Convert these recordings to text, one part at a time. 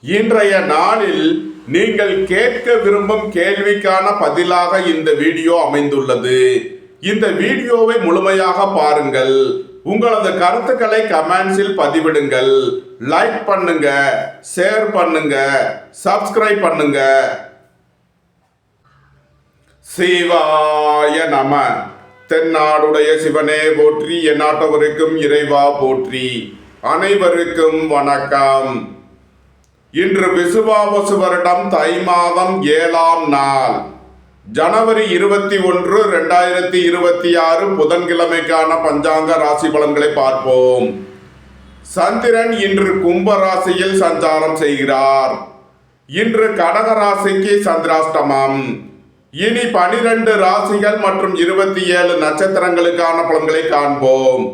இன்றைய நாளில் நீங்கள் கேட்க விரும்பும் கேள்விக்கான பதிலாக இந்த வீடியோ அமைந்துள்ளது. இந்த வீடியோவை முழுமையாக பாருங்கள். உங்களது கருத்துக்களை கமெண்ட்ஸில் பதிவிடுங்கள். லைக் பண்ணுங்க, ஷேர் பண்ணுங்க, சப்ஸ்கிரைப் பண்ணுங்க. சிவாய நம. தென்னாடுடைய சிவனே போற்றி, எந்நாட்டவருக்கும் இறைவா போற்றி. அனைவருக்கும் வணக்கம். இன்று விசுவாவசு வருடம் தை மாதம் 7ஆம் நாள், ஜனவரி 21, 2026 புதன்கிழமைக்கான பஞ்சாங்க ராசி பலன்களை பார்ப்போம். சந்திரன் இன்று கும்ப ராசியில் சஞ்சாரம் செய்கிறார். இன்று கடக ராசிக்கு சந்திராஷ்டமம். இனி 12 ராசிகள் மற்றும் 27 நட்சத்திரங்களுக்கான பலன்களை காண்போம்.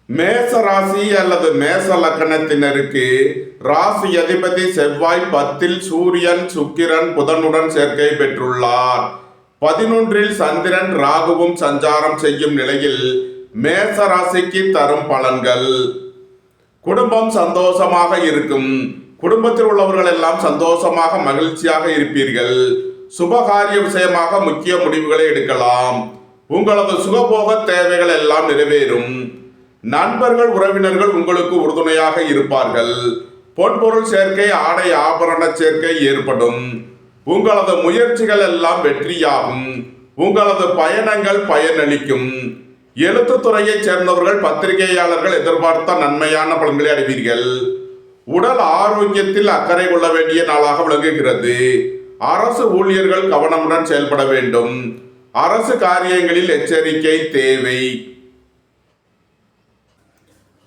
மேச ராசி அல்லது மேச லக்கணத்தினருக்கு ராசி அதிபதி செவ்வாய் 10ல் சூரியன், சுக்கிரன், புதனுடன் சேர்க்கை பெற்றுள்ளார். 11ல் சந்திரன், ராகுவும் சஞ்சாரம் செய்யும் நிலையில் மேச ராசிக்கு தரும் பலன்கள்: குடும்பம் சந்தோஷமாக இருக்கும். குடும்பத்தில் உள்ளவர்கள் எல்லாம் சந்தோஷமாக மகிழ்ச்சியாக இருப்பீர்கள். சுபகாரிய விஷயமாக முக்கிய முடிவுகளை எடுக்கலாம். உங்களது சுகபோக தேவைகள் எல்லாம் நிறைவேறும். நண்பர்கள், உறவினர்கள் உங்களுக்கு உறுதுணையாக இருப்பார்கள். பொன்பொருள் சேர்க்கை, ஆடை ஆபரண சேர்க்கை ஏற்படும். உங்களது முயற்சிகள் எல்லாம் வெற்றியாகும். உங்களது பயணங்கள் பயனளிக்கும். எழுத்துத்துறையை சேர்ந்தவர்கள், பத்திரிகையாளர்கள் எதிர்பார்த்த நன்மையான பலன்களை அடைவீர்கள். உடல் ஆரோக்கியத்தில் அக்கறை கொள்ள வேண்டிய நாளாக விளங்குகிறது. அரசு ஊழியர்கள் கவனமுடன் செயல்பட வேண்டும். அரசு காரியங்களில் எச்சரிக்கை தேவை.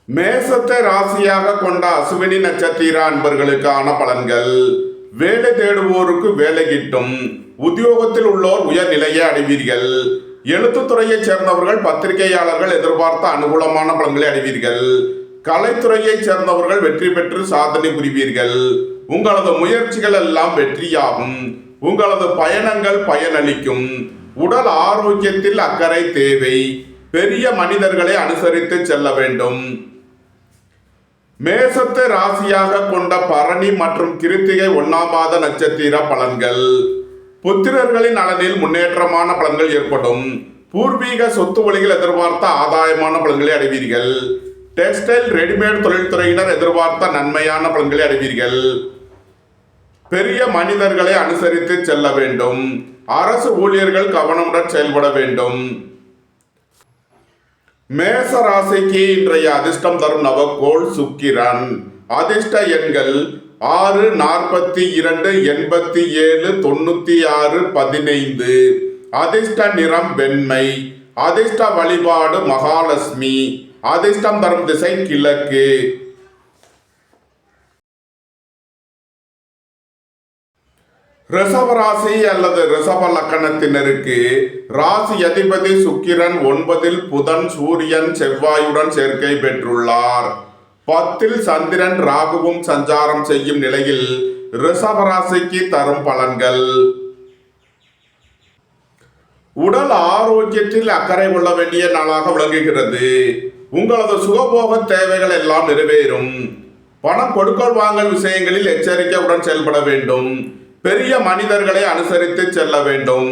மேசத்தை ராசியாக கொண்ட அசுவினி நட்சத்திர அன்பர்களுக்கான பலன்கள்: வேலை தேடுவோருக்கு வேலை கிட்டும். உத்தியோகத்தில் உள்ளோர் உயர்நிலையை அடைவீர்கள். எழுத்துத்துறையை சேர்ந்தவர்கள், பத்திரிகையாளர்கள் எதிர்பார்த்த அனுகூலமான பலன்களை அடைவீர்கள். கலைத்துறையை சேர்ந்தவர்கள் வெற்றி பெற்று சாதனை புரிவீர்கள். உங்களது முயற்சிகள் எல்லாம் வெற்றியாகும். உங்களது பயணங்கள் பயனளிக்கும். உடல் ஆரோக்கியத்தில் அக்கறை தேவை. பெரிய மனிதர்களை அனுசரித்து செல்ல வேண்டும். மேசத்தை ராசியாக கொண்ட பரணி மற்றும் கிருத்திகை 1ஆம் பாத நட்சத்திர பலன்கள்: புத்திரர்களின் நலனில் முன்னேற்றமான பலன்கள் ஏற்படும். பூர்வீக சொத்து வழிகள் எதிர்பார்த்த ஆதாயமான பலன்களை அடைவீர்கள். டெக்ஸ்டைல், ரெடிமேட் தொழில்துறையினர் எதிர்பார்த்த நன்மையான பலன்களை அடைவீர்கள். பெரிய மனிதர்களை அனுசரித்து செல்ல வேண்டும். அரசு ஊழியர்கள் கவனமுடன் செயல்பட வேண்டும். மேச ராசிக்கு இன்றைய அதிர்ஷ்டம் தரும் நவக்கோள் சுக்கிரன். அதிர்ஷ்ட எண்கள் 6, 42, 87, 96, 15. அதிர்ஷ்ட நிறம் வெண்மை. அதிர்ஷ்ட வழிபாடு மகாலட்சுமி. அதிர்ஷ்டம் தரும் திசை கிழக்கு. ரிஷபராசி அல்லது ரிஷப லக்கணத்தினருக்கு ராசி அதிபதி சுக்கிரன் 9ல் புதன், சூரியன், செவ்வாயுடன் சேர்க்கை பெற்றுள்ளார். 10ல் சந்திரன், ராகுவும் சஞ்சாரம் செய்யும் நிலையில் ரிஷபராசிக்கு தரும் பலன்கள்: உடல் ஆரோக்கியத்தில் அக்கறை கொள்ள வேண்டிய நாளாக விளங்குகிறது. உங்களது சுகபோக தேவைகள் எல்லாம் நிறைவேறும். பணம் கொடுக்கல் வாங்கல் விஷயங்களில் எச்சரிக்கையுடன் செயல்பட வேண்டும். பெரிய மனிதர்களை அனுசரித்து செல்ல வேண்டும்.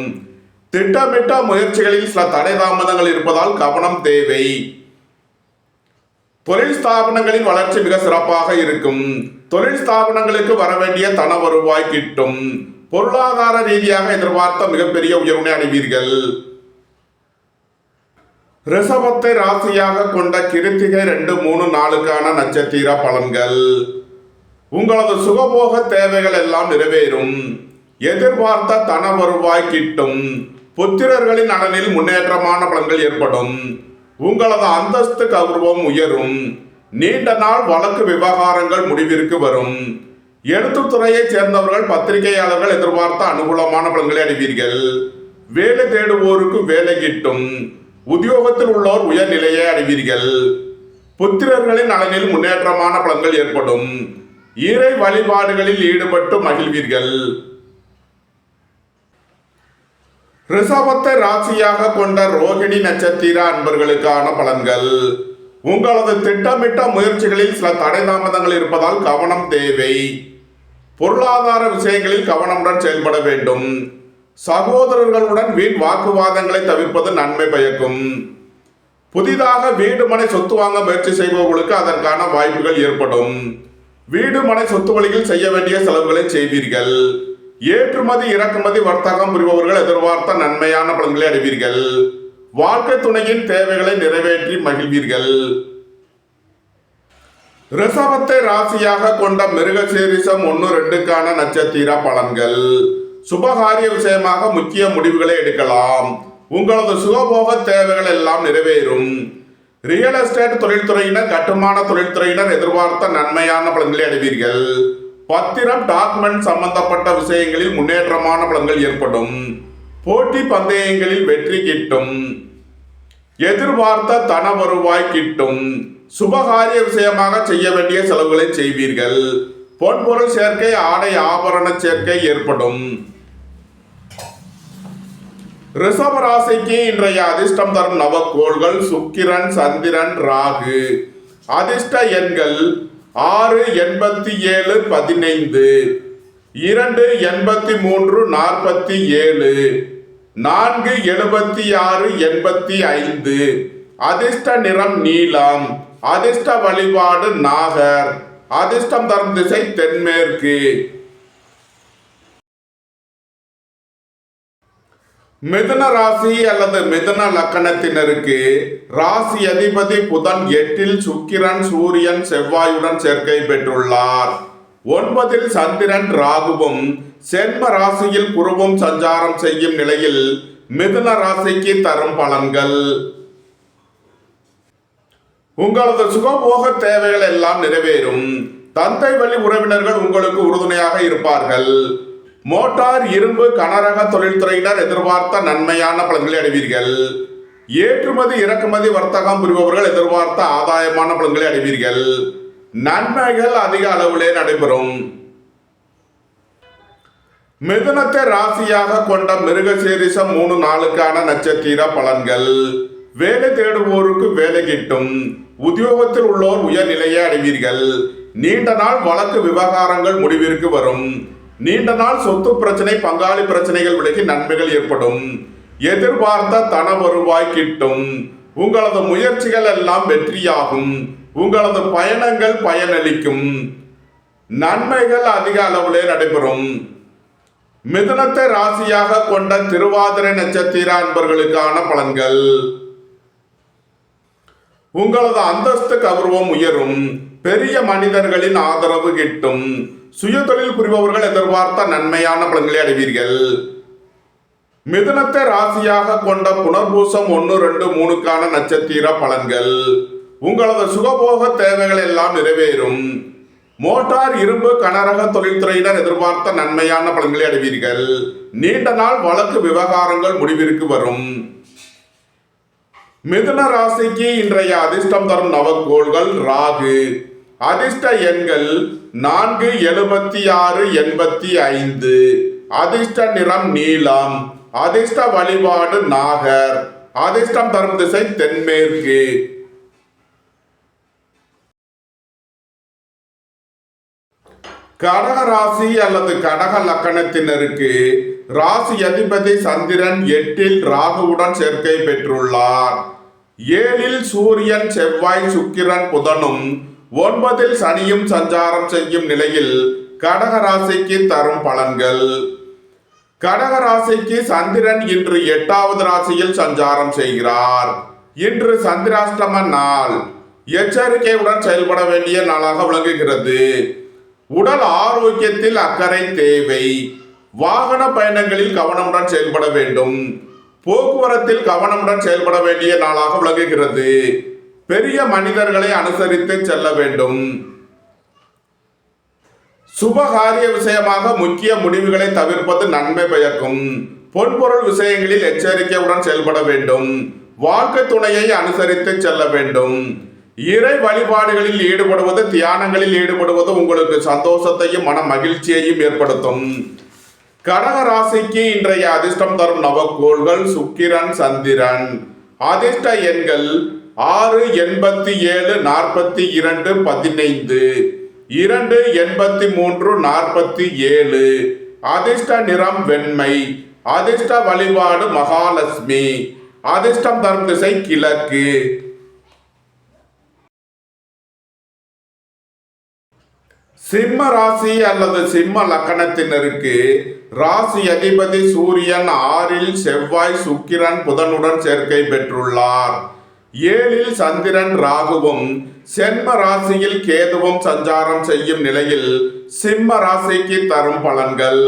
திட்டமிட்ட முயற்சிகளில் சில தடை தாமதங்கள் இருப்பதால் கவனம் தேவை. தொழில் ஸ்தாபனங்களின் வளர்ச்சி மிக சிறப்பாக இருக்கும். தொழில் ஸ்தாபனங்களுக்கு வரவேண்டிய தன வருவாய் கிட்டும். பொருளாதார ரீதியாக எதிர்பார்த்த மிகப்பெரிய உயர்வினை அடைவீர்கள். ரிஷபத்தை ராசியாக கொண்ட கிருத்திகை 2, 3, 4க்கான நட்சத்திர பலன்கள்: உங்களது சுகபோக தேவைகள் எல்லாம் நிறைவேறும். எதிர்பார்த்த தன வருவாய் கிட்டும். புத்திரர்களின் நலனில் முன்னேற்றமான பலன்கள் ஏற்படும். உங்களது அந்தஸ்து கௌரவம் உயரும். நீண்ட நாள் வழக்கு விவகாரங்கள் முடிவிற்கு வரும். எழுத்துத்துறையை சேர்ந்தவர்கள், பத்திரிகையாளர்கள் எதிர்பார்த்த அனுகூலமான பலன்களை அடைவீர்கள். வேலை தேடுவோருக்கு வேலை கிட்டும். உத்தியோகத்தில் உள்ளோர் உயர்நிலையை அடைவீர்கள். புத்திரர்களின் நலனில் முன்னேற்றமான பலன்கள் ஏற்படும். இறை வழிபாடுகளில் ஈடுபட்டு மகிழ்வீர்கள். ரிஷபத்தை ராசியாக கொண்ட ரோகிணி நட்சத்திர அன்பர்களுக்கான பலன்கள்: உங்களது திட்டமிட்ட முயற்சிகளில் சில தடை தாமதங்கள் இருப்பதால் கவனம் தேவை. பொருளாதார விஷயங்களில் கவனமுடன் செயல்பட வேண்டும். சகோதரர்களுடன் வீண் வாக்குவாதங்களை தவிர்ப்பது நன்மை பயக்கும். புதிதாக வீடு மனை சொத்து வாங்க முயற்சி செய்பவர்களுக்கு அதற்கான வாய்ப்புகள் ஏற்படும். வீடு மனை சொத்து வழியில் செய்ய வேண்டிய செலவுகளை செய்வீர்கள். ஏற்றுமதி இறக்குமதி வர்த்தகம் புரிபவர்கள் எதிர்பார்த்த நன்மையான பலன்களை அடைவீர்கள். வாழ்க்கை துணையின் தேவைகளை நிறைவேற்றி மகிழ்வீர்கள். ரிஷபத்தை ராசியாக கொண்ட மிருகசீரிஷம் 1-2க்கான நட்சத்திர பலன்கள். சுபகாரிய விஷயமாக முக்கிய முடிவுகளை எடுக்கலாம். உங்களது சுகபோக தேவைகள் எல்லாம் நிறைவேறும். ரியல் எஸ்டேட் தொழில்துறையினர், கட்டுமான தொழில்துறையினர் எதிர்பார்த்த நன்மையான பலன்களை அடைவீர்கள். பத்திரம் டாக்குமெண்ட் சம்பந்தப்பட்ட விஷயங்களில் முன்னேற்றமான பலன்கள் ஏற்படும். போட்டி பந்தயங்களில் வெற்றி கிட்டும். எதிர்பார்த்த தன வருவாய் கிட்டும். சுபகாரிய விஷயமாக செய்ய வேண்டிய செலவுகளை செய்வீர்கள். பொன்பொருள் சேர்க்கை, ஆடை ஆபரண சேர்க்கை ஏற்படும். ரிஷப ராசிக்கு இன்றைய அதிர்ஷ்டம் தரும் நவக்கோள்கள் சுக்கிரன், சந்திரன், ராகு. அதிர்ஷ்ட எண்கள் 6, 87, 15, 2, 83, 47, 4, 76, 85. அதிர்ஷ்ட நிறம் நீலம். அதிர்ஷ்ட வழிபாடு நாகர். அதிர்ஷ்டம் தரும் திசை தென்மேற்கு. மிதுன ராசி அல்லது மிதுன லக்கணத்தினருக்கு ராசி அதிபதி புதன் 8ல் சுக்கிரன், சூரியன், செவ்வாயுடன் சேர்க்கை பெற்றுள்ளார். 9ல் சந்திரன், ராகுவும் சென்ம ராசியில் குருவும் சஞ்சாரம் செய்யும் நிலையில் மிதுன ராசிக்கு தரும் பலன்கள். உங்களது சுகபோக தேவைகள் எல்லாம் நிறைவேறும். தந்தை வழி உறவினர்கள் உங்களுக்கு உறுதுணையாக இருப்பார்கள். மோட்டார், இரும்பு, கனரக தொழில்துறையினர் எதிர்பார்த்த நன்மையான பலன்களை அடைவீர்கள். ஏற்றுமதி இறக்குமதி வர்த்தகம் புரிபவர்கள் எதிர்பார்த்த ஆதாயமான பலன்களை அடைவீர்கள். நன்மைகள் அதிக அளவிலே நடைபெறும். மிதுனத்தை ராசியாக கொண்ட மிருகசீரிஷம் 3-4க்கான நட்சத்திர பலன்கள். வேலை தேடுவோருக்கு வேலை கிட்டும். உத்தியோகத்தில் உள்ளோர் உயர்நிலையை அடைவீர்கள். நீண்ட நாள் வழக்கு விவகாரங்கள் முடிவிற்கு வரும். நீண்ட நாள் சொத்து பிரச்சனை, பங்காளி பிரச்சனைகள் விலகி நன்மைகள் ஏற்படும். எதிர்பார்த்த தன வருவாய் கிட்டும். உங்களது முயற்சிகள் எல்லாம் வெற்றியாகும். உங்களது பயணங்கள் பயனளிக்கும். நன்மைகள் அதிக அளவிலே நடைபெறும். மிதுனத்தை ராசியாக கொண்ட திருவாதிரை நட்சத்திர அன்பர்களுக்கான பலன்கள். உங்களது அந்தஸ்து கௌரவம் உயரும். பெரிய மனிதர்களின் ஆதரவு கிட்டும். சுய தொழில் புரிபவர்கள் எதிர்பார்த்த நன்மையான பலன்களை அடைவீர்கள். மிதுனத்தை ராசியாக கொண்ட புனர்பூசம் 1, 2, 3க்கான நட்சத்திர பலன்கள். உங்களது சுகபோக தேவைகள் எல்லாம் நிறைவேறும். மோட்டார், இரும்பு, கனரக தொழில்துறையினர் எதிர்பார்த்த நன்மையான பலன்களை அடைவீர்கள். நீண்ட நாள் வழக்கு விவகாரங்கள் முடிவிற்கு வரும். மிதுன ராசிக்கு இன்றைய அதிர்ஷ்டம் தரும் நவக்கோள்கள் ராகு. அதிர்ஷ்ட எண்கள் 4, 76, 85. அதிர்ஷ்ட நிறம் நீலம். அதிர்ஷ்ட வழிபாடு நாகர். அதிர்ஷ்டம் தரும் திசை தென்மேற்கு. கடக ராசி அல்லது கடக லக்கணத்தினருக்கு ராசி அதிபதி சந்திரன் 8ல் ராகுவுடன் சேர்க்கை பெற்றுள்ளார். 7ல் சூரியன், செவ்வாய், சுக்கிரன், புதனும் 9ல் சனியும் சஞ்சாரம் செய்யும் நிலையில் கடக ராசிக்கு தரும் பலன்கள். கடக ராசிக்கு சந்திரன் இன்று 8வது ராசியில் சஞ்சாரம் செய்கிறார். இன்று சந்திராஷ்டம நாள். எச்சரிக்கையுடன் செயல்பட வேண்டிய நாளாக விளங்குகிறது. உடல் ஆரோக்கியத்தில் அக்கறை தேவை. வாகன பயணங்களில் கவனமுடன் செயல்பட வேண்டும். போக்குவரத்தில் கவனமுடன் செயல்பட வேண்டிய நாளாக விளங்குகிறது. பெரிய மனிதர்களை அனுசரித்து செல்ல வேண்டும். சுபகாரிய விஷயமாக முக்கிய முடிவுகளை தவிர்ப்பது நன்மை பயக்கும். பொன்பொருள் விஷயங்களில் எச்சரிக்கையுடன் செயல்பட வேண்டும். வாழ்க்கை துணையை அனுசரித்து செல்ல வேண்டும். இறை வழிபாடுகளில் ஈடுபடுவது, தியானங்களில் ஈடுபடுவது உங்களுக்கு சந்தோஷத்தையும் மன மகிழ்ச்சியையும் ஏற்படுத்தும். கடக ராசிக்கு இன்றைய அதிர்ஷ்டம் தரும் நவக்கோள்கள் சுக்கிரன், சந்திரன். அதிர்ஷ்ட எண்கள் 6874215 28347. அதிர்ஷ்ட நிறம் வெண்மை. அதிர்ஷ்ட வழிபாடு மகாலட்சுமி. அதிர்ஷ்டம் தரும் திசை கிழக்கு. சிம்ம ராசி அல்லது சிம்ம லக்கணத்தினருக்கு ராசி அதிபதி சூரியன் 6இல், செவ்வாய் சுக்கிரன் புதனுடன் சேர்க்கை பெற்றுள்ளார். 7இல் சந்திரன் ராகுவும் சென்ம ராசியில் கேதுவும் சஞ்சாரம் செய்யும் நிலையில் சிம்ம ராசிக்கு தரும் பலன்கள்.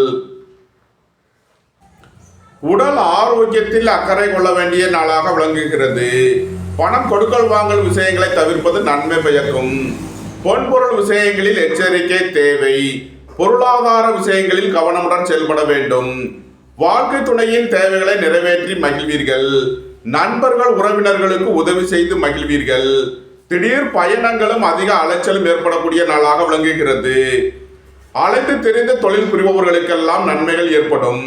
உடல் ஆரோக்கியத்தில் அக்கறை கொள்ள வேண்டிய நாளாக விளங்குகிறது. பணம் கொடுக்கல் வாங்கல் விஷயங்களை தவிர்ப்பது நன்மை பயக்கும். பொன்பொருள் விஷயங்களில் எச்சரிக்கை தேவை. பொருளாதார விஷயங்களில் கவனமுடன் செயல்பட வேண்டும். வாழ்க்கை துணையின் தேவைகளை நிறைவேற்றி மகிழ்வீர்கள். நண்பர்கள் உறவினர்களுக்கு உதவி செய்து மகிழ்வீர்கள். திடீர் பயணங்களும் அதிக அலைச்சலும் ஏற்படக்கூடிய நாளாக விளங்குகிறது. அலைந்து தெரிந்து தொழில் புரிபவர்களுக்கெல்லாம் நன்மைகள் ஏற்படும்.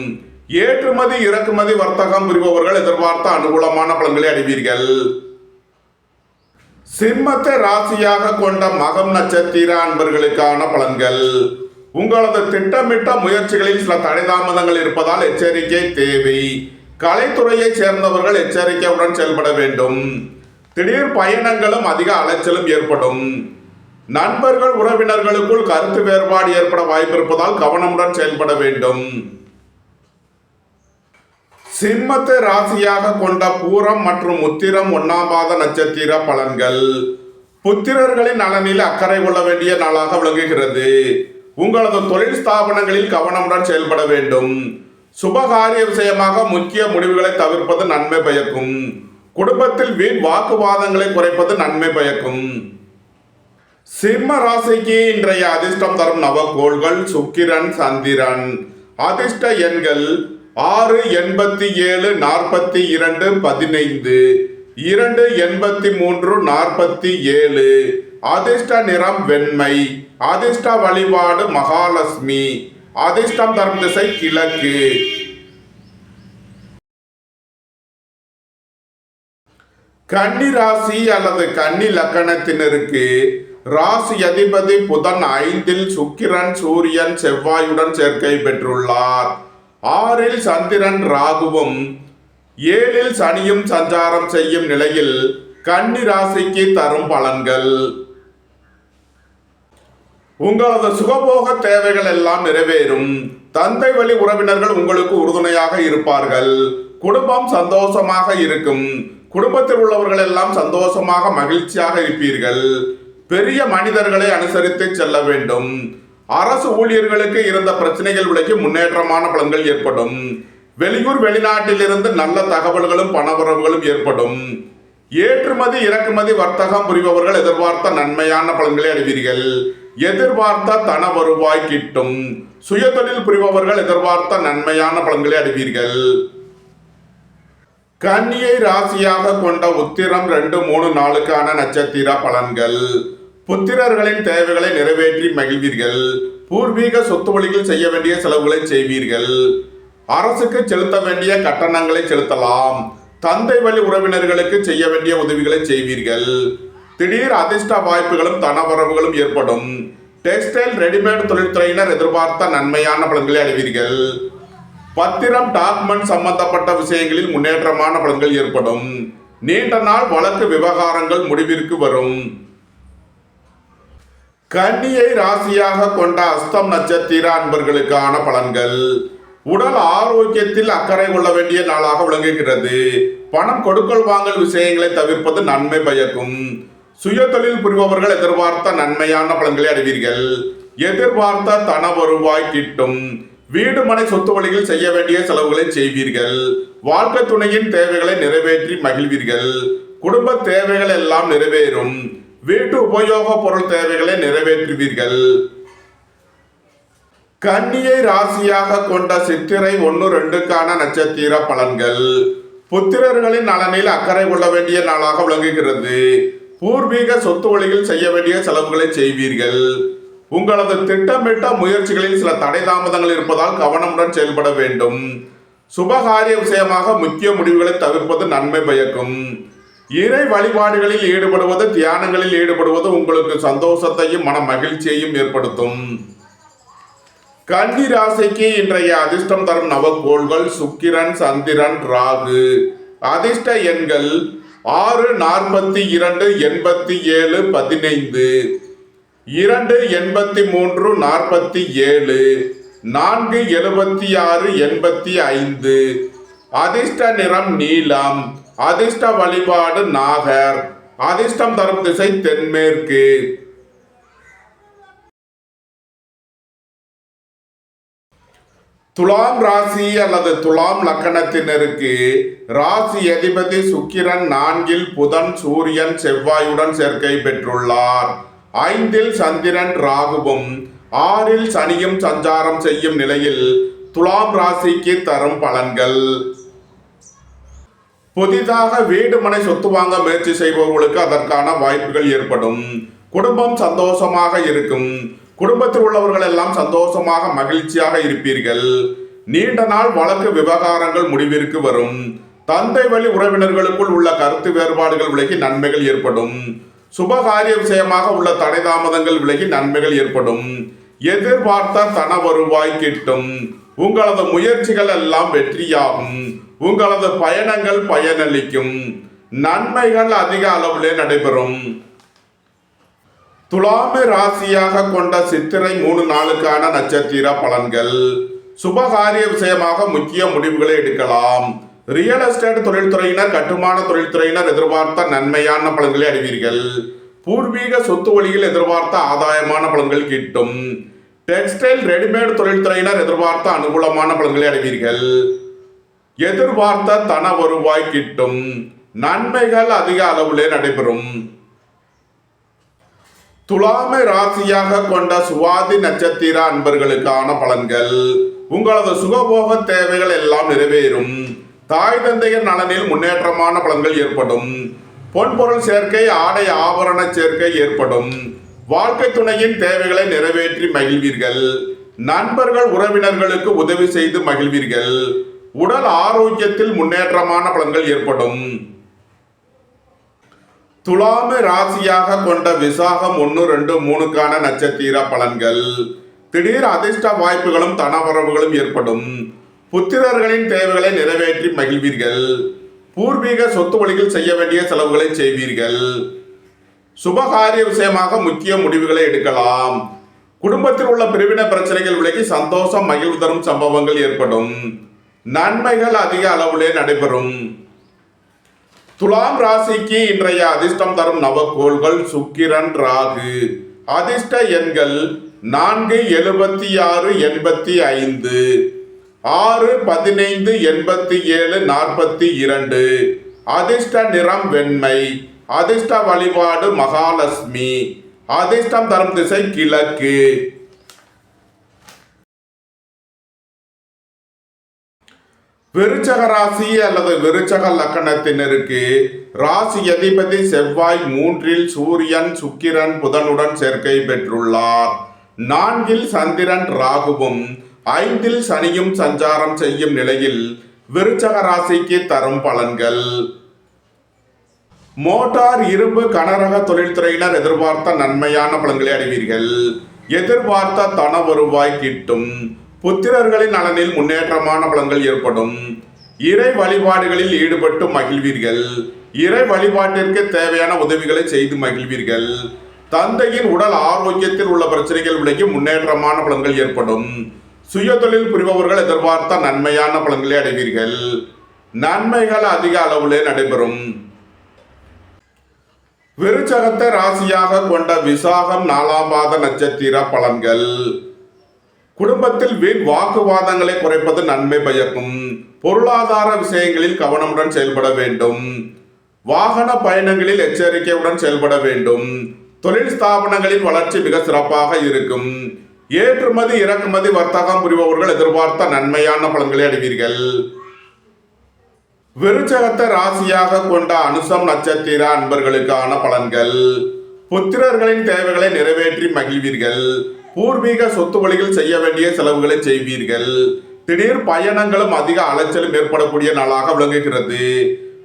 ஏற்றுமதி இறக்குமதி வர்த்தகம் புரிபவர்கள் எதிர்பார்த்த அனுகூலமான பலன்களை அடைவீர்கள். சிம்மத்தை ராசியாக கொண்ட மகம் நட்சத்திர அன்பர்களுக்கான பலன்கள். உங்களது திட்டமிட்ட முயற்சிகளில் சில தடைதாமதங்கள் இருப்பதால் எச்சரிக்கை தேவை. கலைத்துறையை சேர்ந்தவர்கள் எச்சரிக்கையுடன் செயல்பட வேண்டும். திடீர் பயணங்களும் அதிக அலைச்சலும் ஏற்படும். நண்பர்கள் உறவினர்களுக்குள் கருத்து வேறுபாடு ஏற்பட வாய்ப்பு இருப்பதால் கவனமுடன் செயல்பட வேண்டும். சிம்மத்தை ராசியாக கொண்ட பூரம் மற்றும் உத்திரம் 1ஆம் பாத நட்சத்திர பலன்கள். புத்திரர்களின் நலனில் அக்கறை கொள்ள வேண்டிய நாளாக விளங்குகிறது. உங்களது தொழில் ஸ்தாபனங்களில் கவனமுடன் செயல்பட வேண்டும். சுபகாரிய விஷயமாக முக்கிய முடிவுகளை தவிர்ப்பது நன்மை பயக்கும். குடும்பத்தில் வீண் வாக்குவாதங்களை குறைப்பது நன்மை பயக்கும். சிம்ம ராசிக்கு இன்றைய அதிர்ஷ்டம் தரும் நவகோள்கள் சுக்கிரன், சந்திரன். அதிர்ஷ்ட எண்கள் 6, 87, 42, 15, 2, 83, 47. அதிர்ஷ்ட நிறம் வெண்மை. அதிர்ஷ்ட வழிபாடு மகாலட்சுமி. அதிர்ஷ்டம் தரும் திசை கிழக்கு. கன்னி ராசி அல்லது கன்னி லக்கணத்தினருக்கு ராசி அதிபதி புதன் 5இல், சுக்கிரன் சூரியன் செவ்வாயுடன் சேர்க்கை பெற்றுள்ளார். 6இல் சந்திரன் ராகுவும் 7இல் சனியும் சஞ்சாரம் செய்யும் நிலையில் கன்னி ராசிக்கு தரும் பலன்கள். உங்களது சுகபோக தேவைகள் எல்லாம் நிறைவேறும். தந்தை வழி உறவினர்கள் உங்களுக்கு உறுதுணையாக இருப்பார்கள். குடும்பம் சந்தோஷமாக இருக்கும். குடும்பத்தில் உள்ளவர்கள் எல்லாம் சந்தோஷமாக மகிழ்ச்சியாக இருப்பீர்கள். பெரிய மனிதர்களை அனுசரித்து செல்ல வேண்டும். அரசு ஊழியர்களுக்கு இருந்த பிரச்சனைகள் விலகி முன்னேற்றமான பலன்கள் ஏற்படும். வெளியூர் வெளிநாட்டில் இருந்து நல்ல தகவல்களும் பணவரவுகளும் ஏற்படும். ஏற்றுமதி இறக்குமதி வர்த்தகம் புரிபவர்கள் எதிர்பார்த்த நன்மையான பலன்களை அடைவீர்கள். எதிர்பார்த்த தன வருவாய் கிட்டும். சுயதொழில் புரிபவர்கள் எதிர்பார்த்த நன்மையான பலன்களை அடைவீர்கள். கன்னியை ராசியாக கொண்ட உத்திரம் 2, 3, 4க்கான நட்சத்திர பலன்கள். புத்திரர்களின் தேவைகளை நிறைவேற்றி மகிழ்வீர்கள். பூர்வீக சொத்து வழியில் செய்ய வேண்டிய செலவுகளை செய்வீர்கள். அரசுக்கு செலுத்த வேண்டிய கட்டணங்களை செலுத்தலாம். தந்தை வழி உறவினர்களுக்கு செய்ய வேண்டிய உதவிகளை செய்வீர்கள். திடீர் அதிர்ஷ்ட வாய்ப்புகளும் தனவரவுகளும் ஏற்படும். டெக்ஸ்டைல் ரெடிமேட் தொழில்துறையினர் எதிர்பார்த்த நன்மையான பலன்களை அடைவீர்கள். பத்திரம் டாக்குமெண்ட் சம்பந்தப்பட்ட விஷயங்களில் முன்னேற்றமான பலன்கள் ஏற்படும். நீண்ட நாள் வழக்கு விவகாரங்கள் முடிவிற்கு வரும். கன்னியை ராசியாக கொண்ட அஸ்தம் நட்சத்திர அன்பர்களுக்கான பலன்கள். உடல் ஆரோக்கியத்தில் அக்கறை கொள்ள வேண்டிய நாளாக விளங்குகிறது. பணம் கொடுக்கல் வாங்கல் விஷயங்களை தவிர்ப்பது நன்மை பயக்கும். சுய தொழில் புரிபவர்கள் எதிர்பார்த்த நன்மையான பலன்களை அடைவீர்கள். எதிர்பார்த்த தன வருவாய் கிட்டும். வீடு மனை சொத்து வழியில் செய்ய வேண்டிய செலவுகளை செய்வீர்கள். வாழ்க்கை துணையின் தேவைகளை நிறைவேற்றி மகிழ்வீர்கள். குடும்ப தேவைகள் எல்லாம் நிறைவேறும். வீட்டு உபயோக பொருள் தேவைகளை நிறைவேற்றுவீர்கள். கன்னியை ராசியாக கொண்ட சித்திரை 1, 2க்கான நட்சத்திர பலன்கள். புத்திரர்களின் நலனில் அக்கறை கொள்ள வேண்டிய நாளாக விளங்குகிறது. பூர்வீக சொத்து வழியில் செய்ய வேண்டிய செலவுகளை செய்வீர்கள். உங்களது திட்டமிட்ட முயற்சிகளில் சில தடை தாமதங்கள் இருப்பதால் கவனமுடன் செயல்பட வேண்டும். சுபகாரிய விஷயமாக முக்கிய முடிவுகளை தவிர்ப்பது நன்மை பயக்கும். இறை வழிபாடுகளில் ஈடுபடுவது, தியானங்களில் ஈடுபடுவது உங்களுக்கு சந்தோஷத்தையும் மன மகிழ்ச்சியையும் ஏற்படுத்தும். கன்னி ராசிக்கு இன்றைய அதிர்ஷ்டம் தரும் நவக்கோள்கள் சுக்கிரன், சந்திரன், ராகு. அதிர்ஷ்ட எண்கள் 6, 42, 87, 15, 2, 83, 47, 4, 76, 85. அதிர்ஷ்ட நிறம் நீலம். அதிர்ஷ்ட வழிபாடு நாகர். அதிர்ஷ்டம் தரும் திசை தென்மேற்கு. துலாம் ராசி அல்லது துலாம் லக்கணத்தினருக்கு ராசி அதிபதி சுக்கிரன் 4ல் புதன், சூரியன், செவ்வாயுடன் சேர்க்கை பெற்றுள்ளார். 5ல் சந்திரன், ராகுவும் 6ல் சனியும் சஞ்சாரம் செய்யும் நிலையில் துலாம் ராசிக்கு தரும் பலன்கள். புதிதாக வீடு மனை சொத்து வாங்க முயற்சி செய்பவர்களுக்கு அதற்கான வாய்ப்புகள் ஏற்படும். குடும்பம் சந்தோஷமாக இருக்கும். குடும்பத்தில் உள்ளவர்கள் எல்லாம் சந்தோஷமாக மகிழ்ச்சியாக இருப்பீர்கள். நீண்ட நாள் வழக்கு விவகாரங்கள் முடிவிற்கு வரும். தந்தை வழி உறவினர்களுக்குள் உள்ள கருத்து வேறுபாடுகள் விலகி நன்மைகள் ஏற்படும். சுபகாரிய விஷயமாக உள்ள தடை தாமதங்கள் விலகி நன்மைகள் ஏற்படும். எதிர்பார்த்த தன வருவாய் கிட்டும். உங்களது முயற்சிகள் எல்லாம் வெற்றியாகும். உங்களது பயணங்கள் பயனளிக்கும். நன்மைகள் அதிக அளவிலே நடைபெறும். துலாமி ராசியாக கொண்ட சித்திரை 3 நாளுக்கான நட்சத்திர பலன்கள். சுபகாரிய விஷயமாக முக்கிய முடிவுகளை எடுக்கலாம். ரியல் எஸ்டேட் தொழில்துறையினர், கட்டுமான தொழில்துறையினர் எதிர்பார்த்த நன்மையான பலன்களை அடைவீர்கள். பூர்வீக சொத்து வழியில் எதிர்பார்த்த ஆதாயமான பலன்கள் கிட்டும். டெக்ஸ்டைல் ரெடிமேட் தொழில்துறையினர் எதிர்பார்த்த அனுகூலமான பலன்களை அடைவீர்கள். எதிர்பார்த்த தன வருவாய் கிட்டும். நன்மைகள் அதிக அளவிலே நடைபெறும். துலாமை ராசியாக கொண்ட சுவாதி நட்சத்திர அன்பர்களுக்கான பலன்கள். உங்களது சுகபோக தேவைகள் எல்லாம் நிறைவேறும். தாய் தந்தையர் நலனில் முன்னேற்றமான பலன்கள் ஏற்படும். பொன்பொருள் சேர்க்கை, ஆடை ஆபரண சேர்க்கை ஏற்படும். வாழ்க்கை துணையின் தேவைகளை நிறைவேற்றி மகிழ்வீர்கள். நண்பர்கள் உறவினர்களுக்கு உதவி செய்து மகிழ்வீர்கள். உடல் ஆரோக்கியத்தில் முன்னேற்றமான பலன்கள் ஏற்படும். துலாமை ராசியாக கொண்ட விசாகம் 1, 2, 3க்கான நட்சத்திர பலன்கள். திடீர் அதிர்ஷ்ட வாய்ப்புகளும் தனவரவுகளும் ஏற்படும். புத்திரர்களின் தேவைகளை நிறைவேற்றி மகிழ்வீர்கள். பூர்வீக சொத்து வழியில் செய்ய வேண்டிய செலவுகளை செய்வீர்கள். சுபகாரிய விஷயமாக முக்கிய முடிவுகளை எடுக்கலாம். குடும்பத்தில் உள்ள பிரிவினை பிரச்சனைகள் விலகி சந்தோஷம் மகிழ்வு தரும் சம்பவங்கள் ஏற்படும். நன்மைகள் அதிக அளவிலே நடைபெறும். துலாம் ராசிக்கு இன்றைய அதிர்ஷ்டம் தரும் நவக்கோள்கள் சுக்கிரன், ராகு. அதிர்ஷ்ட எண்கள் 4, 76, 85, 6, 15, 87, 42. அதிர்ஷ்ட நிறம் வெண்மை. அதிர்ஷ்ட வழிபாடு மகாலட்சுமி. அதிர்ஷ்டம் தரும் திசை கிழக்கு. விருச்சக ராசி அல்லது விருச்சக லக்கணத்தினருக்கு ராசி அதிபதி செவ்வாய் 3ல் சூரியன், சுக்கிரன், புதனுடன் சேர்க்கை பெற்றுள்ளார். 4ல் சந்திரன், ராகுவும் 5ல் சனியும் சஞ்சாரம் செய்யும் நிலையில் விருச்சக ராசிக்கு தரும் பலன்கள். மோட்டார், இரும்பு, கனரக தொழில்துறையினர் எதிர்பார்த்த நன்மையான பலன்களை அடைவீர்கள். எதிர்பார்த்த தன வருவாய் கிட்டும். புத்திரர்களின் நலனில் முன்னேற்றமான பலன்கள் ஏற்படும். இறை வழிபாடுகளில் ஈடுபட்டு மகிழ்வீர்கள். இறை வழிபாட்டிற்கு தேவையான உதவிகளை செய்து மகிழ்வீர்கள். தந்தையின் உடல் ஆரோக்கியத்தில் உள்ள பிரச்சனைகள் விலகி முன்னேற்றமான பலன்கள் ஏற்படும். சுய தொழில் புரிபவர்கள் எதிர்பார்த்த நன்மையான பலன்களை அடைவீர்கள். நன்மைகள் அதிக அளவிலே நடைபெறும். விருச்சகத்தை ராசியாக கொண்ட விசாகம் 4ஆம் பாத நட்சத்திர பலன்கள். குடும்பத்தில் வீண் வாக்குவாதங்களை குறைப்பது நன்மை பயக்கும். பொருளாதார விஷயங்களில் கவனமுடன் செயல்பட வேண்டும். வாகன பயணங்களில் எச்சரிக்கையுடன் செயல்பட வேண்டும். தொழில் ஸ்தாபனங்களின் வளர்ச்சி மிக சிறப்பாக இருக்கும். ஏற்றுமதி இறக்குமதி வர்த்தகம் புரிபவர்கள் எதிர்பார்த்த நன்மையான பலன்களை அடைவீர்கள். விருச்சகத்தை ராசியாக கொண்ட அனுசம் நட்சத்திர அன்பர்களுக்கான பலன்கள். புத்திரர்களின் தேவைகளை நிறைவேற்றி மகிழ்வீர்கள். பூர்வீக சொத்து வழியில் செய்ய வேண்டிய செலவுகளை செய்வீர்கள். திடீர் பயணங்களும் அதிக அலைச்சலும் ஏற்படக்கூடிய நாளாக விளங்குகிறது.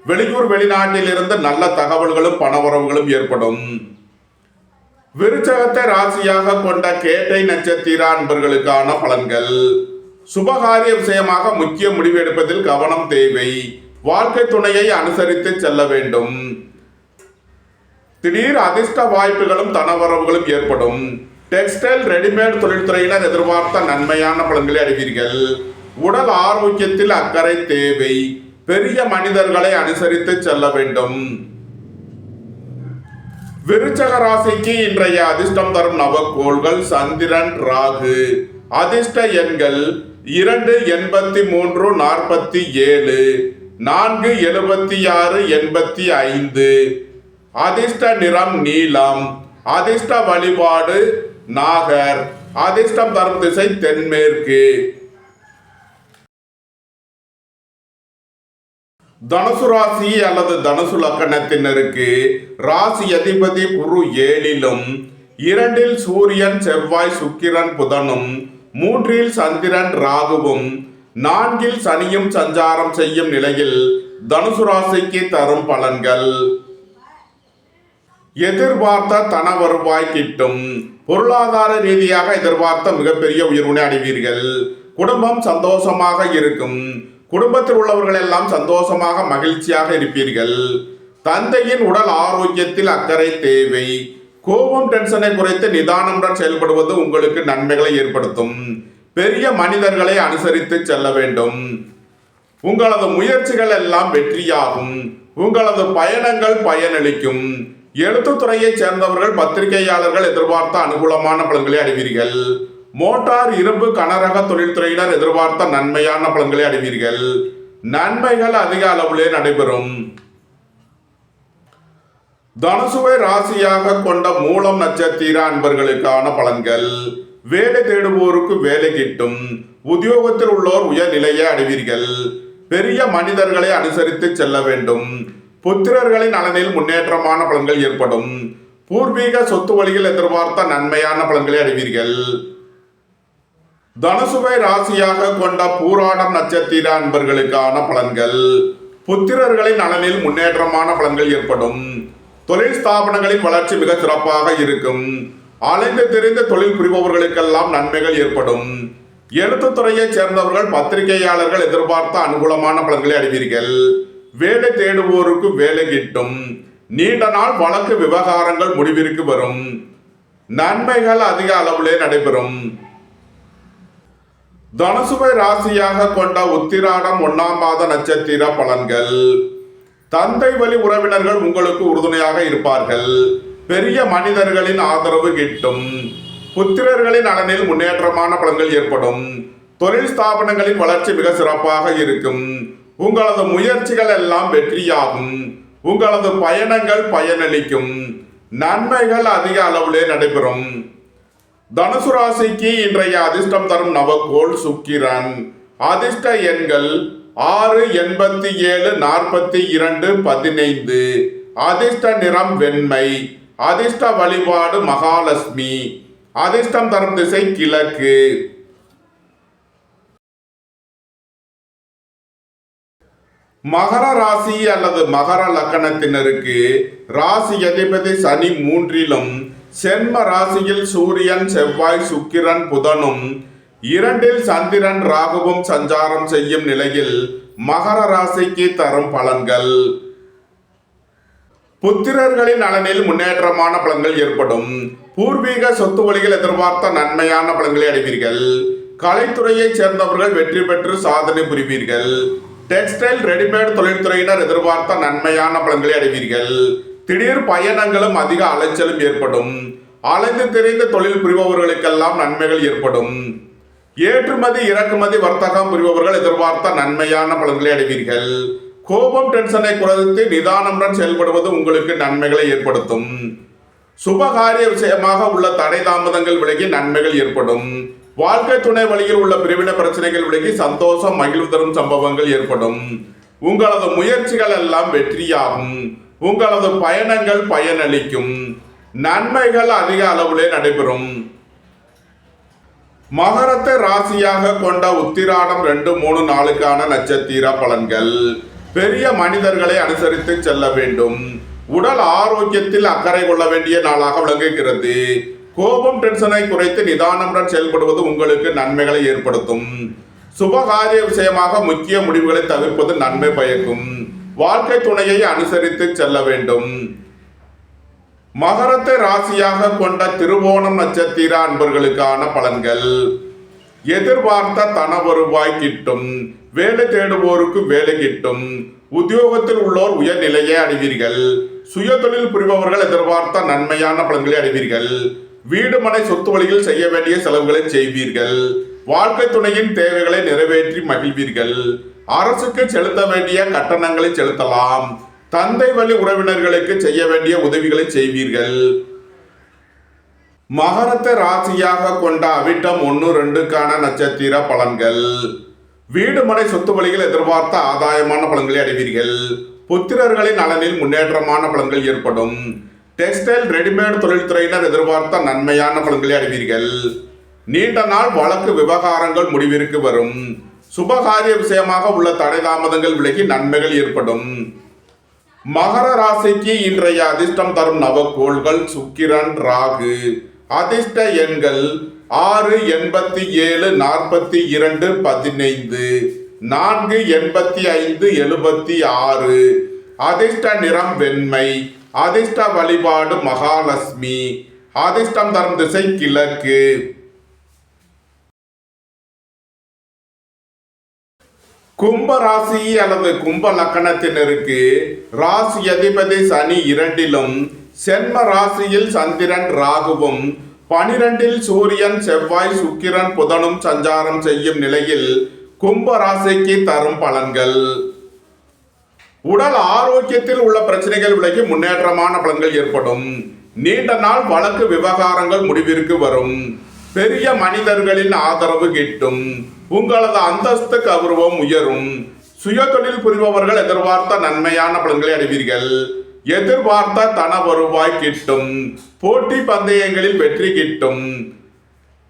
வெளியூர் வெளிநாட்டில் இருந்து நல்ல தகவல்களும் பணவரவுகளும் ஏற்படும். விருச்சகத்தை ராசியாக கொண்ட கேட்டை நட்சத்திர அன்பர்களுக்கான பலன்கள். சுபகாரிய விஷயமாக முக்கிய முடிவு எடுப்பதில் கவனம் தேவை. வாழ்க்கை துணையை அனுசரித்து செல்ல வேண்டும். திடீர் அதிர்ஷ்ட வாய்ப்புகளும் தனவரவுகளும் ஏற்படும். டெக்ஸ்டைல் ரெடிமேட் தொழில்துறையினர் எதிர்பார்த்த நன்மையான பலன்களை அடைவீர்கள். உடல் ஆரோக்கியத்தில் அக்கறை தேவை. பெரிய மனிதர்களை அனுசரித்து செல்ல வேண்டும். விருச்சக ராசிக்கு இன்றைய அதிர்ஷ்டம் தரும் நவக்கோள்கள் சந்திரன், ராகு. அதிர்ஷ்ட எண்கள் 2, 83, 47, 4, 76, 85. அதிர்ஷ்ட நிறம் நீலம். அதிர்ஷ்ட வழிபாடு நாகர். அதிர்ஷ்டம் தரும் திசை தென்மேற்கு. தனுசு ராசி அல்லது தனுசு லக்கணத்தினருக்கு ராசி அதிபதி குரு 7லும், 2ல் சூரியன், செவ்வாய், சுக்கிரன், புதனும், 3ல் சந்திரன், ராகுவும், 4ல் சனியும் சஞ்சாரம் செய்யும் நிலையில் தனுசு ராசிக்கு தரும் பலன்கள். எதிர்பார்த்த தன வருவாய் கிட்டும். பொருளாதார ரீதியாக எதிர்பார்த்த மிகப்பெரிய உயர்வினை அடைவீர்கள். குடும்பம் சந்தோஷமாக இருக்கும். குடும்பத்தில் உள்ளவர்கள் எல்லாம் சந்தோஷமாக மகிழ்ச்சியாக இருப்பீர்கள். தந்தையின் உடல் ஆரோக்கியத்தில் அக்கறை தேவை. கோபம் டென்ஷனை குறைத்து நிதானமுடன் செயல்படுவது உங்களுக்கு நன்மைகளை ஏற்படுத்தும். பெரிய மனிதர்களை அனுசரித்து செல்ல வேண்டும். உங்களது முயற்சிகள் எல்லாம் வெற்றியாகும். உங்களது பயணங்கள் பயனளிக்கும். எழுத்துத்துறையைச் சேர்ந்தவர்கள், பத்திரிகையாளர்கள் எதிர்பார்த்த அனுகூலமான பலன்களை அடைவீர்கள். மோட்டார், இரும்பு, கனரக தொழில்துறையினர் எதிர்பார்த்த நன்மையான பலன்களை அடைவீர்கள். நன்மைகள் அதிக அளவிலே நடைபெறும். தனுசுவை ராசியாக கொண்ட மூலம் நட்சத்திர அன்பர்களுக்கான பலன்கள். வேலை தேடுவோருக்கு வேலை கிட்டும். உத்தியோகத்தில் உள்ளோர் உயர்நிலையை அடைவீர்கள். பெரிய மனிதர்களை அனுசரித்து செல்ல வேண்டும். புத்திரர்களின் நலனில் முன்னேற்றமான பலன்கள் ஏற்படும். பூர்வீக சொத்து வழியில் எதிர்பார்த்த நன்மையான பலன்களை அடைவீர்கள். தனுசுவை ராசியாக கொண்ட பூராடம் நட்சத்திர அன்பர்களுக்கான பலன்கள். புத்திரர்களின் நலனில் முன்னேற்றமான பலன்கள் ஏற்படும். தொழில் ஸ்தாபனங்களின் வளர்ச்சி மிக சிறப்பாக இருக்கும். அலைந்து திரிந்து தொழில் புரிபவர்களுக்கெல்லாம் நன்மைகள் ஏற்படும். எழுத்துத்துறையைச் சேர்ந்தவர்கள், பத்திரிகையாளர்கள் எதிர்பார்த்த அனுகூலமான பலன்களை அடைவீர்கள். வேலை தேடுவோருக்கு வேலை கிட்டும். நீண்ட நாள் வழக்கு விவகாரங்கள் முடிவிற்கு வரும். நன்மைகள் அதிக அளவிலே நடைபெறும். தனுசுவை ராசியாக கொண்ட உத்திராடம் 1ஆம் பாத நட்சத்திர பலன்கள். தந்தை வழி உறவினர்கள் உங்களுக்கு உறுதுணையாக இருப்பார்கள். பெரிய மனிதர்களின் ஆதரவு கிட்டும். புத்திரர்களின் நலனில் முன்னேற்றமான பலன்கள் ஏற்படும். தொழில் ஸ்தாபனங்களின் வளர்ச்சி மிக சிறப்பாக இருக்கும். உங்களது முயற்சிகள் எல்லாம் வெற்றியாகும். உங்களது பயணங்கள் பயனளிக்கும். நன்மைகள் அதிக அளவிலே நடைபெறும். தனுசு ராசிக்கு இன்றைய அதிர்ஷ்டம் தரும் நவக்கோள் சுக்கிரன். அதிர்ஷ்ட எண்கள் 6, 87, 42, 15. அதிர்ஷ்ட நிறம் வெண்மை. அதிர்ஷ்ட வழிபாடு மகாலட்சுமி. அதிர்ஷ்டம் தரும் திசை கிழக்கு. மகர ராசி அல்லது மகர லக்கணத்தினருக்கு ராசி அதிபதி சனி 3லும், சென்ம ராசியில் சூரியன், செவ்வாய், சுக்கிரன், புதனும், 2ல் சந்திரன், ராகுவும் சஞ்சாரம் செய்யும் நிலையில் மகர ராசிக்கு தரும் பலன்கள். புத்திரர்களின் நலனில் முன்னேற்றமான பலன்கள் ஏற்படும். பூர்வீக சொத்து வழியில் எதிர்பார்த்த நன்மையான பலன்களை அடைவீர்கள். கலைத்துறையைச் சேர்ந்தவர்கள் வெற்றி பெற்று சாதனை புரிவீர்கள். டெக்ஸ்டைல் ரெடிமேட் தொழில்துறையினர் எதிர்பார்த்த நன்மையான பலன்களை அடைவீர்கள். திடீர் பயணங்களும் அதிக அலைச்சலும் ஏற்படும். அலைந்து திரிந்து தொழில் புரிபவர்களுக்கெல்லாம் நன்மைகள் ஏற்படும். ஏற்றுமதி இறக்குமதி வர்த்தகம் புரிபவர்கள் எதிர்பார்த்த நன்மையான பலன்களை அடைவீர்கள். கோபம் டென்ஷனை குறைத்து நிதானமுடன் செயல்படுவது உங்களுக்கு நன்மைகளை ஏற்படுத்தும். சுபகாரிய விஷயமாக உள்ள தடை தாமதங்கள் விலகி நன்மைகள் ஏற்படும். வாழ்க்கை துணை வழியில் உள்ள பிரிவினை பிரச்சனைகள் விலகி சந்தோஷம், மகிழ்வு தரும் சம்பவங்கள் ஏற்படும். உங்களது முயற்சிகள் எல்லாம் வெற்றியாகும். உங்களது பயணங்கள் பயனளிக்கும். நன்மைகள் அதிக அளவிலே நடைபெறும். மகரத்தை ராசியாக கொண்ட உத்திராடம் 2, 3, 4க்கான நட்சத்திர பலன்கள். பெரிய மனிதர்களை அனுசரித்து செல்ல வேண்டும். உடல் ஆரோக்கியத்தில் அக்கறை கொள்ள வேண்டிய நாளாக விளங்குகிறது. கோபம் டென்ஷனை குறைத்து நிதானமுடன் செயல்படுவது உங்களுக்கு நன்மைகளை ஏற்படுத்தும். சுபகாரிய விஷயமாக முக்கிய முடிவுகளை தவிர்ப்பது நன்மை பயக்கும். வாழ்க்கை துணையை அனுசரித்து செல்ல வேண்டும். மகரத்தை ராசியாக கொண்ட திருவோணம் நட்சத்திர அன்பர்களுக்கான பலன்கள். எதிர்பார்த்த தன வருவாய் கிட்டும். வேலை தேடுவோருக்கு வேலை கிட்டும். உத்தியோகத்தில் உள்ளோர் உயர்நிலையை அடைவீர்கள். சுய தொழில் புரிபவர்கள் எதிர்பார்த்த நன்மையான பலன்களை அடைவீர்கள். வீடு மனை சொத்து வழியில் செய்ய வேண்டிய செலவுகளை செய்வீர்கள். வாழ்க்கை துணையின் தேவைகளை நிறைவேற்றி மகிழ்வீர்கள். அரசுக்கு செலுத்த வேண்டிய கட்டணங்களை செலுத்தலாம். தந்தை வழி உறவினர்களுக்கு செய்ய வேண்டிய உதவிகளை செய்வீர்கள். மகரத்தை ராசியாக கொண்ட அவிட்டம் 1-2க்கான நட்சத்திர பலன்கள். வீடு மனை சொத்து வழியில் எதிர்பார்த்த ஆதாயமான பலன்களை அடைவீர்கள். புத்திரர்களின் நலனில் முன்னேற்றமான பலன்கள் ஏற்படும். டெக்ஸ்டைல் ரெடிமேட் தொழில்துறையினர் எதிர்பார்த்த நன்மையான பலன்களை அடைவீர்கள். நீண்ட நாள் வழக்கு விவகாரங்கள் முடிவிற்கு வரும். சுபகாரிய விஷயமாக உள்ள தடை தாமதங்கள் விலகி நன்மைகள் ஏற்படும். மகர ராசிக்கு இன்றைய அதிர்ஷ்டம் தரும் நவக்கோள்கள் சுக்கிரன், ராகு. அதிர்ஷ்ட எண்கள் 6, 87, 42, 15, 4, 85, 76. அதிர்ஷ்ட நிறம் வெண்மை. அதிர்ஷ்ட வழிபாடு மகாலட்சுமி. அதிர்ஷ்டம் தரும் திசை கிழக்கு. கும்ப ராசி அல்லது கும்ப லக்கணத்தினருக்கு ராசி அதிபதி சனி 2லும், சென்ம ராசியில் சந்திரன் ராகுவும், 12ல் சூரியன் செவ்வாய் சுக்கிரன் புதனும் சஞ்சாரம் செய்யும் நிலையில் கும்ப ராசிக்கு தரும் பலன்கள். உடல் ஆரோக்கியத்தில் உள்ள பிரச்சனைகள் விலகி முன்னேற்றமான பலன்கள் ஏற்படும். நீண்ட நாள் வழக்கு விவகாரங்கள் முடிவிற்கு வரும். பெரிய மனிதர்களின் ஆதரவு கிட்டும். உங்களது அந்தஸ்து கௌரவம் உயரும். சுய தொழில் புரிபவர்கள் எதிர்பார்த்த நன்மையான பலன்களை அடைவீர்கள். எதிர்பார்த்த தன வருவாய் கிட்டும். போட்டி பந்தயங்களில் வெற்றி கிட்டும்.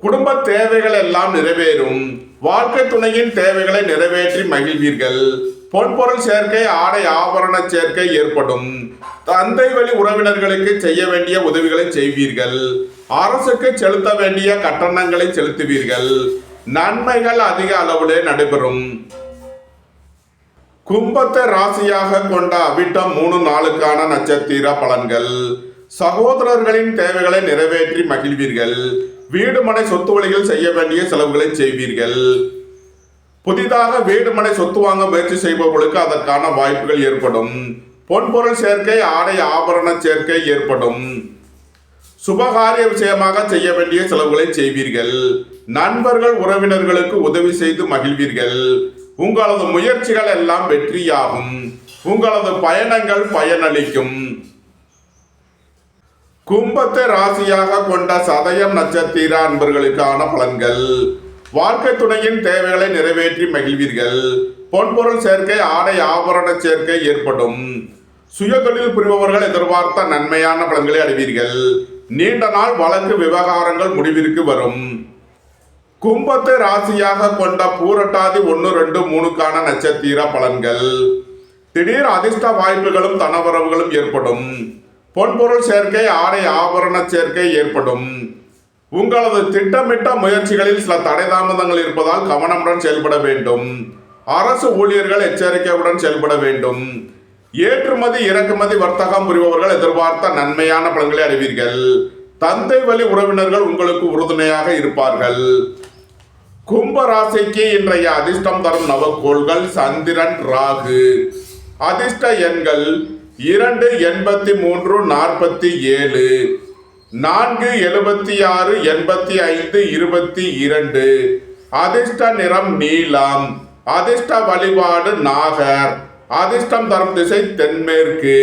குடும்ப தேவைகள் எல்லாம் நிறைவேறும். வாழ்க்கை துணையின் தேவைகளை நிறைவேற்றி மகிழ்வீர்கள். பொன்பொருள் சேர்க்கை, ஆடை ஆபரண சேர்க்கை ஏற்படும். தந்தை வழி உறவினர்களுக்கு செய்ய வேண்டிய உதவிகளை செய்வீர்கள். அரசுக்கு செலுத்த வேண்டிய கட்டணங்களை செலுத்துவீர்கள். நன்மைகள் அதிக அளவிலே நடைபெறும். கும்பத்தை ராசியாக கொண்ட அவிட்டம் 3-4க்கான நட்சத்திர பலன்கள். சகோதரர்களின் தேவைகளை நிறைவேற்றி மகிழ்வீர்கள். வீடு மனை சொத்து வழியில் செய்ய வேண்டிய செலவுகளை செய்வீர்கள். புதிதாக வீடு மனை சொத்து வாங்க முயற்சி செய்பவர்களுக்கு அதற்கான வாய்ப்புகள் ஏற்படும். பொன்பொருள் சேர்க்கை, ஆடை ஆபரண சேர்க்கை ஏற்படும். சுபகாரிய விஷயமாக செய்ய வேண்டிய செலவுகளை செய்வீர்கள். நண்பர்கள் உறவினர்களுக்கு உதவி செய்து மகிழ்வீர்கள். உங்களது முயற்சிகள் எல்லாம் வெற்றியாகும். உங்களது பயணங்கள் பயனளிக்கும். கும்பத்தை ராசியாக கொண்ட சதயம் நட்சத்திர அன்பர்களுக்கான பலன்கள். வாழ்க்கை துணையின் தேவைகளை நிறைவேற்றி மகிழ்வீர்கள். பொன்பொருள் சேர்க்கை, ஆடை ஆபரண சேர்க்கை ஏற்படும். சுய தொழில் புரிபவர்கள் எதிர்பார்த்த நன்மையான பலன்களை அடைவீர்கள். நீண்ட நாள் வழக்கு விவகாரங்கள் முடிவிற்கு வரும். கும்பத்தை ராசியாக கொண்ட பூரட்டாதி 1-2-3க்கான நட்சத்திர பலன்கள். திடீர் அதிர்ஷ்ட வாய்ப்புகளும் தனவரவுகளும் ஏற்படும். பொன்பொருள் சேர்க்கை, ஆடை ஆபரண சேர்க்கை ஏற்படும். உங்களது திட்டமிட்ட முயற்சிகளில் சில தடை தாமதங்கள் இருப்பதால் கவனமுடன் செயல்பட வேண்டும். அரசு ஊழியர்கள் எச்சரிக்கையுடன் செயல்பட வேண்டும். ஏற்றுமதி இறக்குமதி வர்த்தகம் புரிபவர்கள் எதிர்பார்த்த நன்மையான பலன்களை அடைவீர்கள். தந்தை வழி உறவினர்கள் உங்களுக்கு உறுதுணையாக இருப்பார்கள். கும்ப ராசிக்கு இன்றைய அதிர்ஷ்டம் தரும் நவக்கோள்கள் சந்திரன், ராகு. அதிர்ஷ்ட எண்கள் 2, 83, 47, 4, 76, 85, 22. அதிர்ஷ்ட நிறம் நீலம். அதிர்ஷ்ட வழிபாடு நாகர். அதிர்ஷ்டம் தரும் திசை தென்மேற்கு.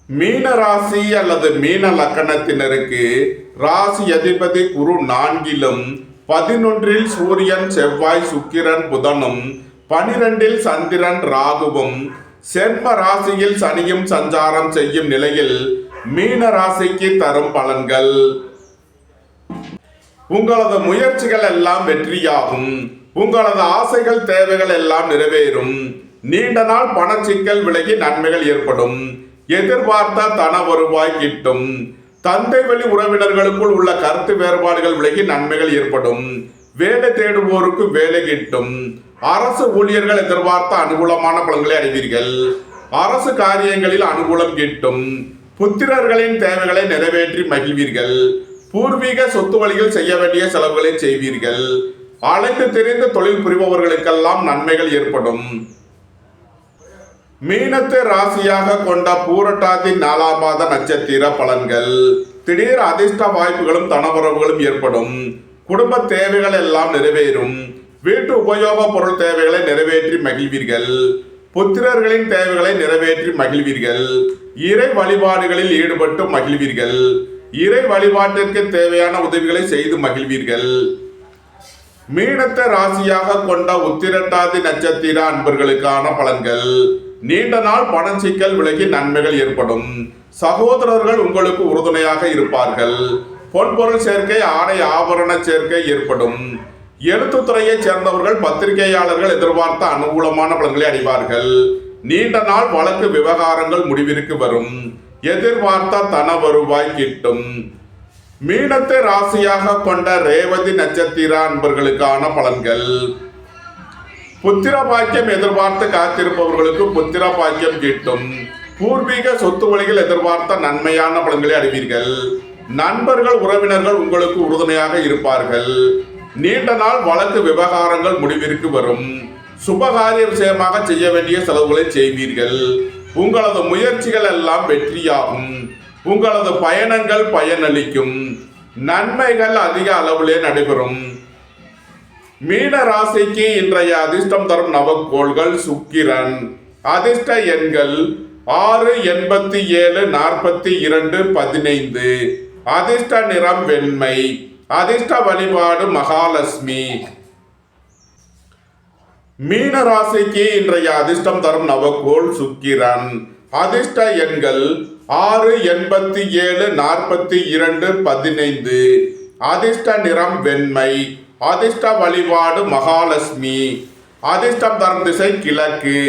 மீன ராசி அல்லது மீன லக்கணத்தினருக்கு ராசி அதிபதி குரு 4லும், 11ல் சூரியன் செவ்வாய் சுக்கிரன் புதனும், 12ல் சந்திரன் ராகுவும், சென்ம ராசியில் சனியும் சஞ்சாரம் செய்யும் நிலையில் மீன ராசிக்கு தரும் பலன்கள். உங்களது முயற்சிகள் எல்லாம் வெற்றியாகும். உங்களது ஆசைகள் தேவைகள் எல்லாம் நிறைவேறும். நீண்ட நாள் பணச்சிக்கல் விலகி நன்மைகள் ஏற்படும். எதிர்பார்த்த தன வருவாய் கிட்டும். தந்தை வழி உறவினர்களுக்குள் உள்ள கருத்து வேறுபாடுகள் விலகி நன்மைகள் ஏற்படும். வேலை தேடுவோருக்கு வேலை கிட்டும். அரசு ஊழியர்கள் எதிர்பார்த்த அனுகூலமான பலன்களை அடைவீர்கள். அரசு காரியங்களில் அனுகூலம் கிட்டும். புத்திரர்களின் தேவைகளை நிறைவேற்றி மகிழ்வீர்கள். பூர்வீக சொத்து வழியில் செய்ய வேண்டிய செலவுகளை செய்வீர்கள். அலைந்து திரிந்து தொழில் புரிபவர்களுக்கெல்லாம் நன்மைகள் ஏற்படும். மீனத்தை ராசியாக கொண்ட பூரட்டாதி 4ஆம் மாத நட்சத்திர பலன்கள். திடீர் அதிர்ஷ்ட வாய்ப்புகளும் தனவரவுகளும் ஏற்படும். குடும்ப தேவைகள் எல்லாம் நிறைவேறும். வீட்டு உபயோக பொருள் தேவைகளை நிறைவேற்றி மகிழ்வீர்கள். புத்திரர்களின் தேவைகளை நிறைவேற்றி மகிழ்வீர்கள். இறை வழிபாடுகளில் ஈடுபட்டு மகிழ்வீர்கள். இறை வழிபாட்டிற்கு தேவையான உதவிகளை செய்து மகிழ்வீர்கள். மீனத்தை ராசியாக கொண்ட உத்திரட்டாதி நட்சத்திர அன்பர்களுக்கான பலன்கள். நீண்ட நாள் பணச்சிக்கல் விலகி நன்மைகள் ஏற்படும். சகோதரர்கள் உங்களுக்கு உறுதுணையாக இருப்பார்கள். பொன்பொருள் சேர்க்கை, ஆடை ஆபரண சேர்க்கை ஏற்படும். எழுத்துத்துறையை சேர்ந்தவர்கள் பத்திரிகையாளர்கள் எதிர்பார்த்த அனுகூலமான பலன்களை அடைவார்கள். நீண்ட நாள் வழக்கு விவகாரங்கள் முடிவிற்கு வரும். எதிர்பார்த்த தன வருவாய் கிட்டும். மீனத்தை ராசியாக கொண்ட ரேவதி நட்சத்திர அன்பர்களுக்கான பலன்கள். புத்திர பாக்கியம் எதிர்பார்த்து காத்திருப்பவர்களுக்கு புத்திர பாக்கியம் கிட்டும். பூர்வீக சொத்து வழிகள் எதிர்பார்த்த நன்மையான பலன்களை அடைவீர்கள். நண்பர்கள் உறவினர்கள் உங்களுக்கு உறுதுணையாக இருப்பார்கள். நீண்ட நாள் வழக்கு விவகாரங்கள் முடிவிற்கு வரும். சுபகாரிய விஷயமாக செய்ய வேண்டிய செலவுகளை செய்வீர்கள். உங்களது முயற்சிகள் எல்லாம் வெற்றியாகும். உங்களது பயணங்கள் பயனளிக்கும். நன்மைகள் அதிக அளவிலே நடைபெறும். மீன ராசிக்கு இன்றைய அதிர்ஷ்டம் தரும் நவக்கோள்கள் சுக்கிரன். அதிர்ஷ்ட எண்கள் 6, 87, 42, 15. அதிர்ஷ்ட நிறம் வெண்மை. அதிர்ஷ்ட வழிபாடு மகாலட்சுமி. மீன ராசிக்கு இன்றைய அதிர்ஷ்டம் தரும் நவக்கோள் சுக்கிரன். அதிர்ஷ்ட எண்கள் 6, 87, 42, 15. அதிர்ஷ்ட நிறம் வெண்மை. அதிர்ஷ்ட வழிபாடு மகாலட்சுமி. அதிர்ஷ்டம் தரும் திசை கிழக்கு.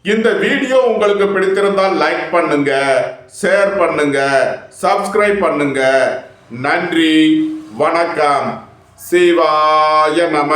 இந்த வீடியோ உங்களுக்கு பிடித்திருந்தால் லைக் பண்ணுங்க, ஷேர் பண்ணுங்க, சப்ஸ்கிரைப் பண்ணுங்க. நன்றி, வணக்கம். சிவாய நம.